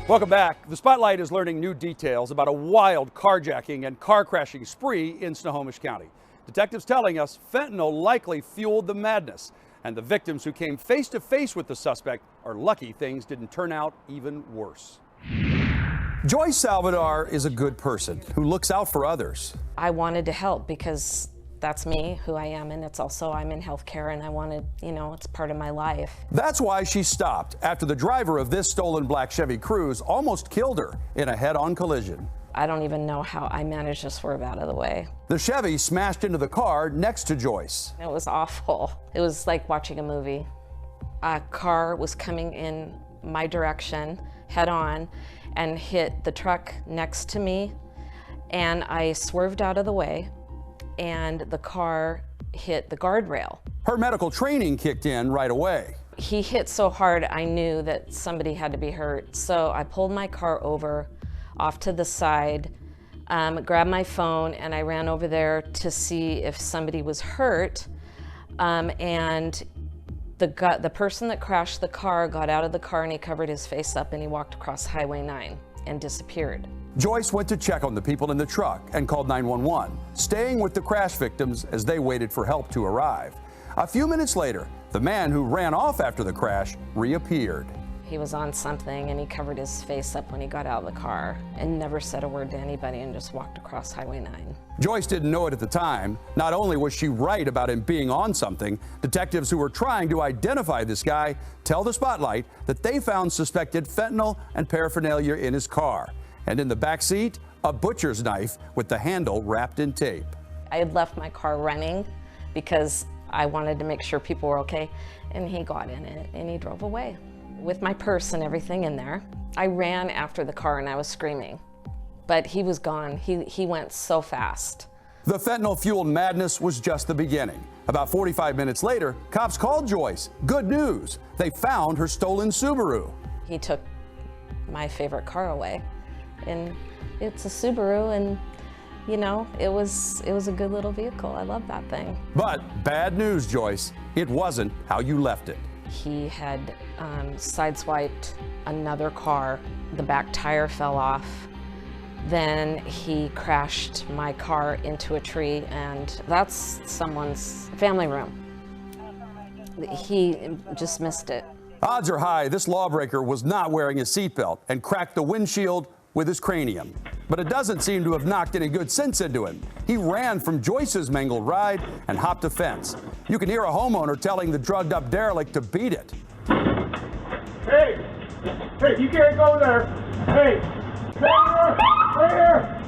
Welcome back. The Spotlight is learning new details about a wild carjacking and car crashing spree in Snohomish County. Detectives telling us fentanyl likely fueled the madness, and the victims who came face to face with the suspect are lucky things didn't turn out even worse. Joyce Salvador is a good person who looks out for others. I wanted to help because that's me, who I am, and it's also I'm in healthcare, and I wanted, it's part of my life. That's why she stopped after the driver of this stolen black Chevy Cruze almost killed her in a head-on collision. I don't even know how I managed to swerve out of the way. The Chevy smashed into the car next to Joyce. It was awful. It was like watching a movie. A car was coming in my direction head-on and hit the truck next to me, and I swerved out of the way, and the car hit the guardrail. Her medical training kicked in right away. He hit so hard, I knew that somebody had to be hurt. So I pulled my car over off to the side, grabbed my phone, and I ran over there to see if somebody was hurt. And the person that crashed the car got out of the car and he covered his face up and he walked across Highway 9 and disappeared. Joyce went to check on the people in the truck and called 911, staying with the crash victims as they waited for help to arrive. A few minutes later, the man who ran off after the crash reappeared. He was on something and he covered his face up when he got out of the car and never said a word to anybody and just walked across Highway 9. Joyce didn't know it at the time. Not only was she right about him being on something, detectives who were trying to identify this guy tell the Spotlight that they found suspected fentanyl and paraphernalia in his car. And in the back seat, a butcher's knife with the handle wrapped in tape. I had left my car running because I wanted to make sure people were okay, and he got in it and he drove away with my purse and everything in there. I ran after the car and I was screaming, but he was gone. He went so fast. The fentanyl-fueled madness was just the beginning. About 45 minutes later, cops called Joyce. Good news, they found her stolen Subaru. He took my favorite car away, and it's a Subaru, and it was a good little vehicle. I love that thing. But bad news, Joyce, it wasn't how you left it. He had sideswiped another car. The back tire fell off. Then he crashed my car into a tree, and that's someone's family room. He just missed it. Odds are high this lawbreaker was not wearing a seatbelt and cracked the windshield with his cranium. But it doesn't seem to have knocked any good sense into him. He ran from Joyce's mangled ride and hopped a fence. You can hear a homeowner telling the drugged-up derelict to beat it. Hey, you can't go there. Hey, right here.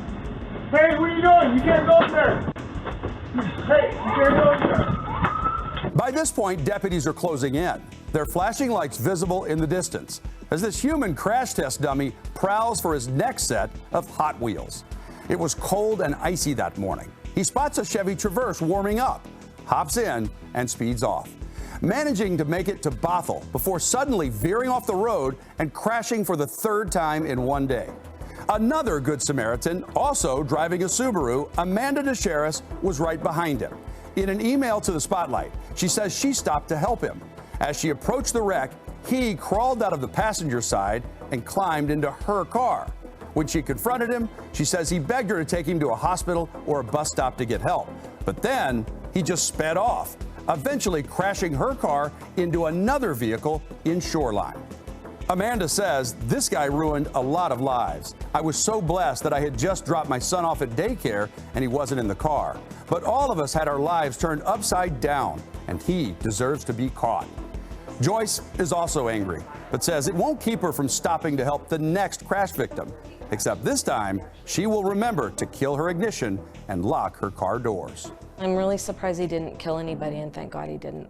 Hey, what are you doing? You can't go there. Hey, you can't go there. By this point, deputies are closing in. Their flashing lights visible in the distance as this human crash test dummy prowls for his next set of Hot Wheels. It was cold and icy that morning. He spots a Chevy Traverse warming up, hops in, and speeds off, managing to make it to Bothell before suddenly veering off the road and crashing for the third time in one day. Another Good Samaritan, also driving a Subaru, Amanda DeSharis, was right behind him. In an email to the Spotlight, she says she stopped to help him. As she approached the wreck, he crawled out of the passenger side and climbed into her car. When she confronted him, she says he begged her to take him to a hospital or a bus stop to get help. But then he just sped off, eventually crashing her car into another vehicle in Shoreline. Amanda says, this guy ruined a lot of lives. I was so blessed that I had just dropped my son off at daycare and he wasn't in the car. But all of us had our lives turned upside down, and he deserves to be caught. Joyce is also angry, but says it won't keep her from stopping to help the next crash victim. Except this time, she will remember to kill her ignition and lock her car doors. I'm really surprised he didn't kill anybody, and thank God he didn't.